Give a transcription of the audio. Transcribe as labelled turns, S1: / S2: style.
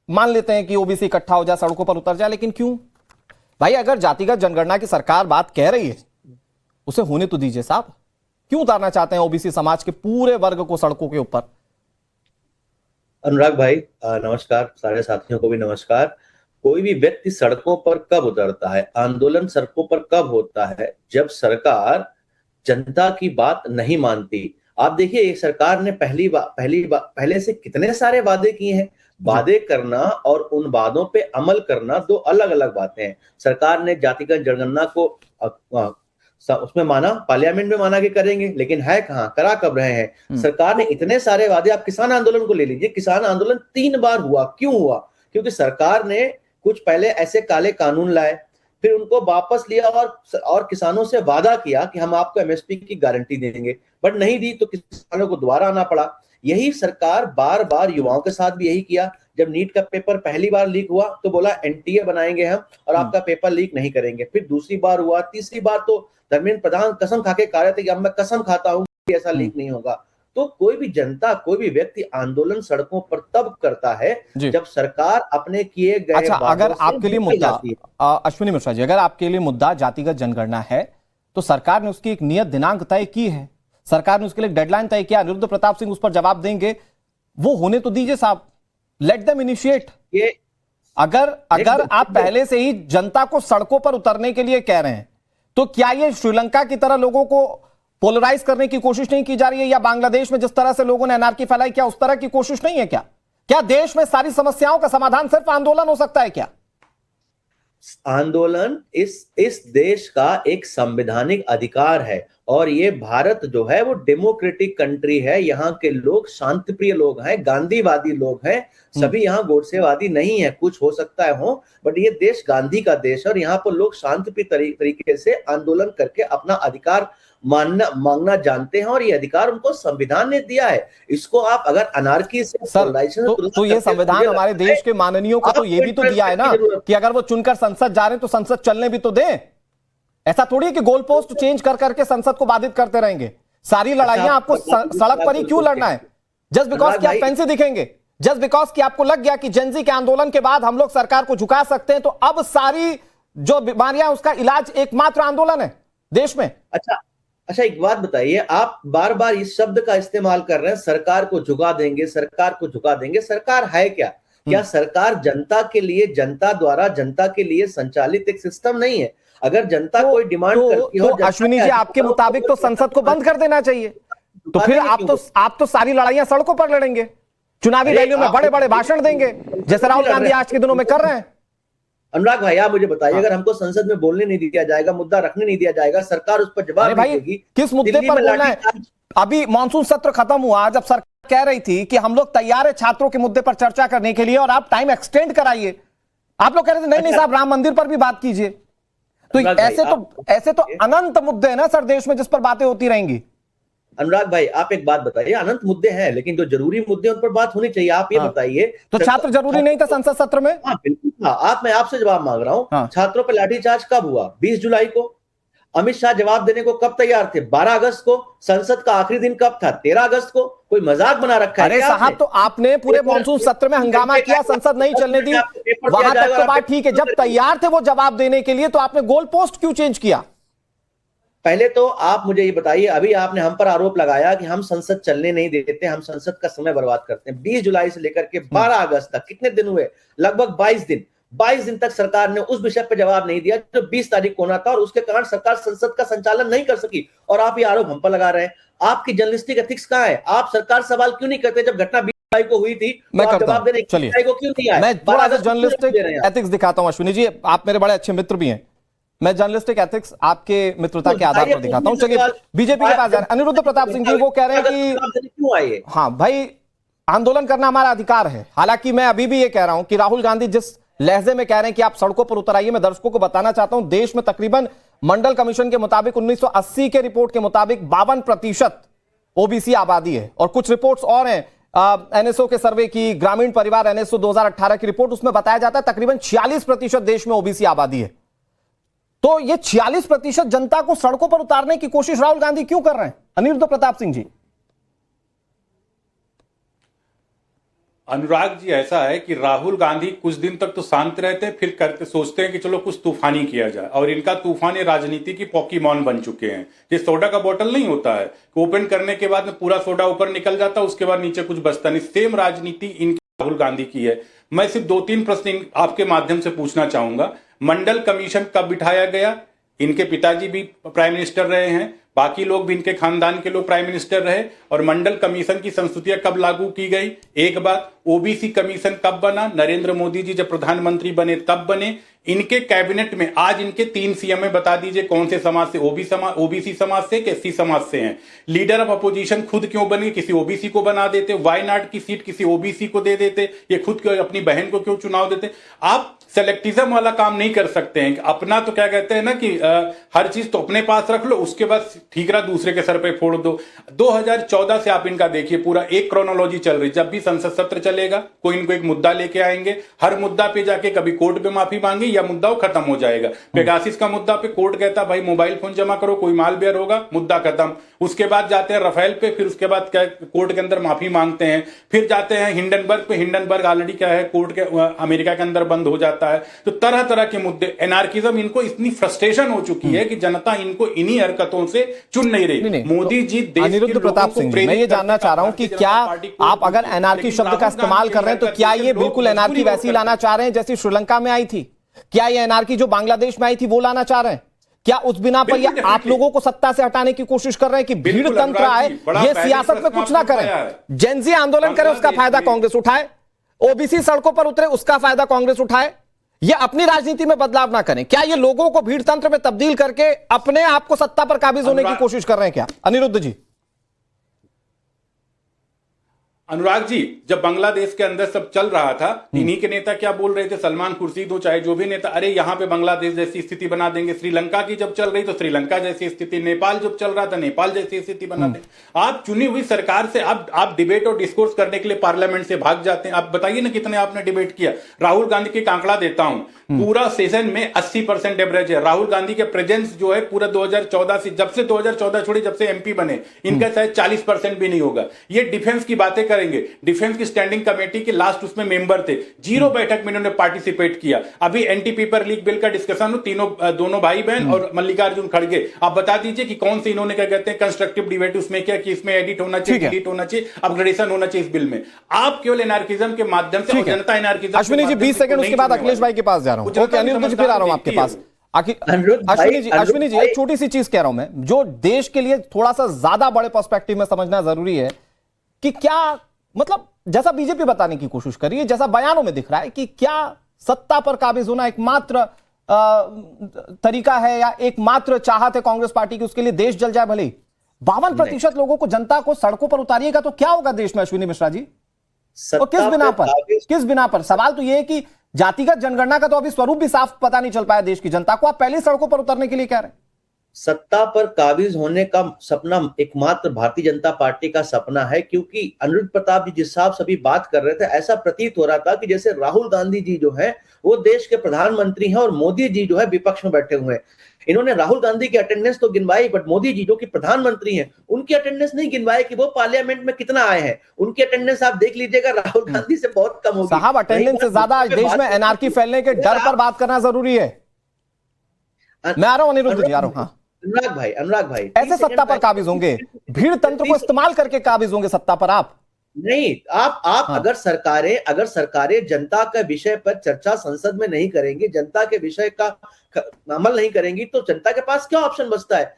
S1: मान लेते हैं कि ओबीसी इकट्ठा हो जाए, सड़कों पर उतर जाए, लेकिन क्यों भाई? अगर जातिगत जनगणना की सरकार बात कह रही है, उसे होने तो दीजिए साहब। क्यों उतारना चाहते हैं ओबीसी समाज के पूरे वर्ग को सड़कों के ऊपर?
S2: अनुराग भाई नमस्कार, सारे साथियों को भी नमस्कार। कोई भी व्यक्ति सड़कों पर कब उतरता है, आंदोलन सड़कों पर कब होता है? जब सरकार जनता की बात नहीं मानती। आप देखिए, ये सरकार ने पहले से कितने सारे वादे किए हैं। वादे करना और उन वादों पे अमल करना दो अलग अलग बातें हैं। सरकार ने जातिगत जनगणना को उसमें माना, पार्लियामेंट में माना कि करेंगे, लेकिन है कहां, करा कब रहे हैं? सरकार ने इतने सारे वादे, आप किसान आंदोलन को ले लीजिए, किसान आंदोलन 3 बार हुआ। क्यों हुआ? क्योंकि सरकार ने कुछ पहले ऐसे काले कानून लाए, फिर उनको वापस लिया और किसानों से वादा किया कि हम आपको एमएसपी की गारंटी देंगे, बट नहीं दी, तो किसानों को दोबारा आना पड़ा। यही सरकार बार बार युवाओं के साथ भी यही किया। जब नीट का पेपर पहली बार लीक हुआ तो बोला एनटीए बनाएंगे हम और आपका पेपर लीक नहीं करेंगे। फिर दूसरी बार हुआ, तीसरी बार तो धर्मेंद्र प्रधान कसम खा के कह रहे थे कि अब मैं कसम खाता हूं कि ऐसा लीक नहीं होगा। तो कोई भी जनता, कोई भी व्यक्ति आंदोलन सड़कों पर तब करता है जब सरकार अपने किए गए।
S1: अच्छा, अगर आपके लिए मुद्दा अश्विनी मिश्रा जी, अगर आपके लिए मुद्दा जातिगत जनगणना है तो सरकार ने उसकी एक नियत दिनांक तय की है, सरकार ने उसके लिए डेडलाइन तय किया, अनिरुद्ध प्रताप सिंह उस पर जवाब देंगे। वो होने तो दीजिए साहब, लेट देम इनिशिएट। अगर आप पहले से ही जनता को सड़कों पर उतरने के लिए कह रहे हैं, तो क्या ये श्रीलंका की तरह लोगों को पोलराइज करने की कोशिश नहीं की जा रही है? या बांग्लादेश में जिस तरह से लोगों ने एनआरकी फैलाई, क्या उस तरह की कोशिश नहीं है? क्या देश में सारी समस्याओं का समाधान सिर्फ आंदोलन हो सकता है क्या?
S2: आंदोलन इस देश का एक संवैधानिक अधिकार है, और ये भारत जो है वो डेमोक्रेटिक कंट्री है। यहाँ के लोग शांतिप्रिय लोग हैं, गांधीवादी लोग हैं। सभी यहाँ गोडसेवादी नहीं है, कुछ हो सकता है हो, बट ये देश गांधी का देश है और यहाँ पर लोग शांतिप्रिय तरीके से आंदोलन करके अपना अधिकार मांगना जानते हैं, और ये अधिकार उनको संविधान ने दिया है। इसको आप अगर अनार्की से
S1: तो ये संविधान हमारे देश के माननीयों को तो ये भी तो दिया है ना कि अगर वो चुनकर संसद जा रहे हैं तो संसद चलने भी तो दें। ऐसा थोड़ी है कि गोल पोस्ट चेंज कर करके संसद को बाधित करते रहेंगे। सारी लड़ाइयां आपको सड़क पर ही क्यों लड़ना है? जस्ट बिकॉज कि आप फैंसी दिखेंगे, जस्ट बिकॉज कि आपको लग गया कि जेनजी के आंदोलन के बाद हम लोग सरकार को झुका सकते हैं, तो अब सारी जो बीमारियां उसका इलाज एकमात्र आंदोलन है देश में।
S2: अच्छा, एक बात बताइए, आप बार बार इस शब्द का इस्तेमाल कर रहे हैं, सरकार को झुका देंगे, सरकार को झुका देंगे। सरकार है क्या? क्या सरकार जनता के लिए, जनता द्वारा जनता के लिए संचालित एक सिस्टम नहीं है? अगर जनता कोई डिमांड करती हो,
S1: तो अश्विनी जी आपके मुताबिक तो संसद को बंद कर देना चाहिए। तो फिर आप तो सारी लड़ाइयां सड़कों पर लड़ेंगे, चुनावी रैलियों में बड़े बड़े भाषण देंगे, जैसे राहुल गांधी आज के दिनों में कर रहे हैं।
S2: अनुराग भाई, आप मुझे बताइए, अगर हमको संसद में बोलने नहीं दिया जाएगा, मुद्दा रखने नहीं दिया जाएगा, सरकार उस पर जवाब नहीं देगी,
S1: किस मुद्दे पर बोलना है? अभी मानसून सत्र खत्म हुआ, जब सरकार कह रही थी कि हम लोग तैयार है छात्रों के मुद्दे पर चर्चा करने के लिए और आप टाइम एक्सटेंड कराइए, आप लोग कह रहे थे नहीं साहब, राम मंदिर पर भी बात कीजिए। तो ऐसे तो अनंत मुद्दे हैं ना सर देश में, जिस पर बातें होती रहेंगी।
S2: अनुराग भाई, आप एक बात बताइए, अनंत मुद्दे हैं लेकिन जो जरूरी मुद्दे उन पर बात होनी चाहिए। आप ये बताइए,
S1: तो छात्र जरूरी नहीं था संसद सत्र में?
S2: हाँ बिल्कुल था। मैं आपसे जवाब मांग रहा हूँ, छात्रों पर लाठीचार्ज कब हुआ? 20 जुलाई को। अमित शाह जवाब देने को कब तैयार थे? 12 अगस्त को। संसद का आखिरी दिन कब था? 13 अगस्त को। कोई मजाक बना रखा है?
S1: अरे साहब, तो आपने पूरे मानसून सत्र में हंगामा किया, संसद नहीं चलने दी, वहां तक तो बात ठीक है। जब तैयार थे वो जवाब देने के लिए, तो आपने गोल पोस्ट क्यों चेंज किया?
S2: पहले तो आप मुझे ये बताइए, अभी आपने हम पर आरोप लगाया कि हम संसद चलने नहीं देते, हम संसद का समय बर्बाद करते हैं। 20 जुलाई से लेकर के 12 अगस्त तक कितने दिन हुए? लगभग 22 दिन तक सरकार ने उस विषय पर जवाब नहीं दिया जो 20 तारीख को होना था, और उसके कारण सरकार संसद का संचालन नहीं कर सकी। और आप ये आरोप हम पर लगा रहे हैं। आपकी जर्नलिस्टिक एथिक्स कहां है? आप सरकार सवाल क्यों नहीं करते? जब घटना 20 जुलाई को हुई थी,
S1: मैं
S2: तो
S1: करता हूं, चलिए
S2: क्यों नहीं आए?
S1: मैं थोड़ा सा जर्नलिस्टिक एथिक्स दिखाता हूं। अश्विनी जी, आप मेरे बड़े अच्छे मित्र भी हैं, मैं जर्नलिस्टिक एथिक्स आपके मित्रता के आधार पर दिखाता हूं। चलिए बीजेपी के पास जा रहे हैं। अनिरुद्ध प्रताप सिंह जी वो कह रहे हैं कि
S2: क्यों आए?
S1: हाँ भाई, आंदोलन करना हमारा अधिकार है। हालांकि मैं अभी भी ये कह रहा हूं कि राहुल गांधी जिस लहजे में कह रहे हैं कि आप सड़कों पर उतर आइए, मैं दर्शकों को बताना चाहता हूं, देश में तकरीबन मंडल कमीशन के मुताबिक 1980 के रिपोर्ट के मुताबिक 52% ओबीसी आबादी है। और कुछ रिपोर्ट्स और हैं, एनएसओ के सर्वे की, ग्रामीण परिवार एनएसओ 2018 की रिपोर्ट, उसमें बताया जाता है तकरीबन 46% देश में ओबीसी आबादी है। तो ये 46% जनता को सड़कों पर उतारने की कोशिश राहुल गांधी क्यों कर रहे हैं? अनिरुद्ध प्रताप सिंह जी।
S3: अनुराग जी, ऐसा है कि राहुल गांधी कुछ दिन तक तो शांत रहते हैं, फिर करके सोचते हैं कि चलो कुछ तूफानी किया जाए, और इनका तूफान ये राजनीति की पॉकीमॉन बन चुके हैं। ये सोडा का बोतल नहीं होता है कि ओपन करने के बाद में पूरा सोडा ऊपर निकल जाता है, उसके बाद नीचे कुछ बचता नहीं। सेम राजनीति इनकी राहुल गांधी की है। मैं सिर्फ 2-3 प्रश्न आपके माध्यम से पूछना चाहूंगा। मंडल कमीशन कब बिठाया गया? इनके पिताजी भी प्राइम मिनिस्टर रहे हैं, बाकी लोग भी इनके खानदान के लोग प्राइम मिनिस्टर रहे। और मंडल कमीशन की संस्तुतियां कब लागू की गई? एक बात। ओबीसी कमीशन कब बना? नरेंद्र मोदी जी जब प्रधानमंत्री बने तब बने। इनके कैबिनेट में आज इनके 3 सीएम है, बता दीजिए कौन से समाज से? ओबीसी समाज से कि एससी समाज से हैं? लीडर ऑफ अपोजिशन खुद क्यों बने? किसी ओबीसी को बना देते। वायनाड की सीट किसी ओबीसी को दे देते। ये खुद क्यों अपनी बहन को क्यों चुनाव देते? आप सेलेक्टिज्म वाला काम नहीं कर सकते हैं। अपना तो क्या कहते हैं ना कि हर चीज तो अपने पास रख लो, उसके बाद ठीकरा दूसरे के सर पे फोड़ दो। 2014 से आप इनका देखिए, पूरा एक क्रोनोलॉजी चल रही। जब भी संसद सत्र चलेगा कोई इनको एक मुद्दा लेके आएंगे, हर मुद्दा पे जाके कभी कोर्ट पे माफी मांगे या मुद्दा खत्म हो जाएगा। पेगासिस का मुद्दा पे कोर्ट कहता भाई मोबाइल फोन जमा करो, कोई मालवेयर होगा, मुद्दा खत्म। उसके बाद जाते हैं रफेल पे, फिर उसके बाद क्या कोर्ट के अंदर माफी मांगते हैं। फिर जाते हैं हिंडनबर्ग पे, हिंडनबर्ग ऑलरेडी क्या है कोर्ट के अमेरिका के अंदर बंद हो जाता है। तो तरह तरह के मुद्दे, एनार्किज्म, इनको इतनी फ्रस्ट्रेशन हो चुकी है कि जनता इनको इन्हीं हरकतों से चुन नहीं रही। मोदी जी देश के
S1: अनिरुद्ध प्रताप सिंह जी, मैं ये जानना चाह रहा हूं कि क्या आप अगर एनार्की शब्द का इस्तेमाल कर रहे हैं तो क्या ये बिल्कुल एनार्की वैसी लाना चाह रहे हैं जैसी श्रीलंका में आई थी? क्या ये एनार्की जो बांग्लादेश में आई थी वो लाना चाह रहे हैं? क्या उस बिना पर ये आप लोगों को सत्ता से हटाने की कोशिश कर रहे हैं कि भीड़ तंत्र आए, ये सियासत में कुछ ना करें, जेनजी आंदोलन करे उसका फायदा कांग्रेस उठाए, ओबीसी सड़कों पर उतरे उसका फायदा कांग्रेस उठाए, ये अपनी राजनीति में बदलाव ना करें? क्या ये लोगों को भीड़ तंत्र में तब्दील करके अपने आप को सत्ता पर काबिज होने की कोशिश कर रहे हैं क्या? अनिरुद्ध जी।
S3: अनुराग जी, जब बांग्लादेश के अंदर सब चल रहा था, इन्हीं के नेता क्या बोल रहे थे? सलमान खुर्शीद हो चाहे जो भी नेता, अरे यहां पे बांग्लादेश जैसी स्थिति बना देंगे। श्रीलंका की जब चल रही तो श्रीलंका जैसी स्थिति, नेपाल जब चल रहा था नेपाल जैसी स्थिति बना देंगे। आप चुनी हुई सरकार से आप डिबेट और डिस्कोर्स करने के लिए पार्लियामेंट से भाग जाते हैं। आप बताइए ना कितने आपने डिबेट किया। राहुल गांधी के आंकड़ा देता हूं, पूरा सेशन में 80% एवरेज है। राहुल गांधी के प्रेजेंस जो है पूरा 2014 से, जब से 2014 छोड़ी, जब से एमपी बने, इनका शायद 40% भी नहीं होगा। ये डिफेंस की बातें करेंगे, डिफेंस की स्टैंडिंग कमेटी के लास्ट उसमें मेंबर थे, 0 बैठक में इन्होंने पार्टिसिपेट किया। अभी एंटी पेपर लीक बिल का डिस्कशन हो, दोनों भाई बहन और मल्लिकार्जुन खड़गे, आप बता दीजिए कि कौन से इन्होंने क्या कहते हैं कंस्ट्रक्टिव डिबेट उसमें किया कि इसमें एडिट होना चाहिए, डिलीट होना चाहिए, अपग्रेडेशन होना चाहिए इस बिल में। आप केवल एनार्किज्म के माध्यम से, जनता एनार्किज्म।
S1: अश्विनी जी 20 सेकंड, उसके बाद अखिलेश भाई के पास जा रहा हूं। ओके अनिरुद्ध जी, फिर आ रहा हूं आपके पास। अश्विनी जी एक छोटी सी चीज कह रहा हूं मैं, जो देश के लिए थोड़ा सा ज्यादा बड़े पर्सपेक्टिव में समझना जरूरी है कि क्या मतलब, जैसा बीजेपी बताने की कोशिश कर रही है, जैसा बयानों में दिख रहा है कि क्या सत्ता पर काबिज होना एकमात्र तरीका है या एकमात्र चाहत है कांग्रेस पार्टी की, उसके लिए देश जल जाए भले ही। 52% लोगों को, जनता को सड़कों पर उतारिएगा तो क्या होगा देश में अश्विनी मिश्रा जी? और किस बिना पर? किस बिना पर? सवाल तो यह है कि जातिगत जनगणना का तो अभी स्वरूप भी साफ पता नहीं चल पाया देश की जनता को, आप पहले सड़कों पर उतरने के लिए कह रहे हैं।
S2: सत्ता पर काबिज होने का सपना एकमात्र भारतीय जनता पार्टी का सपना है, क्योंकि अनिरुद्ध प्रताप जी जिस हिसाब से अभी बात कर रहे थे, ऐसा प्रतीत हो रहा था कि जैसे राहुल गांधी जी जो है वो देश के प्रधानमंत्री हैं और मोदी जी जो है विपक्ष में बैठे हुए हैं। इन्होंने राहुल गांधी की अटेंडेंस तो गिनवाई, बट मोदी जी जो कि प्रधानमंत्री हैं उनकी अटेंडेंस नहीं गिनवाई कि वो पार्लियामेंट में कितना आए हैं। उनकी अटेंडेंस आप देख लीजिएगा, राहुल गांधी से बहुत कम होगी।
S1: साहब अटेंडेंस से ज्यादा आज देश में एनार्की फैलने के डर पर बात करना जरूरी है। मैं आ रहा हूं अनिरुद्ध जी, आ रहा हूं। हाँ
S2: अनुराग भाई
S1: ऐसे सत्ता पर काबिज होंगे, भीड़ तंत्र को इस्तेमाल करके काबिज होंगे सत्ता पर आप?
S2: नहीं, आप
S1: हाँ।
S2: अगर सरकारें जनता के विषय पर चर्चा संसद में नहीं करेंगी, जनता के विषय का अमल नहीं करेंगी, तो जनता के पास क्या ऑप्शन बचता है?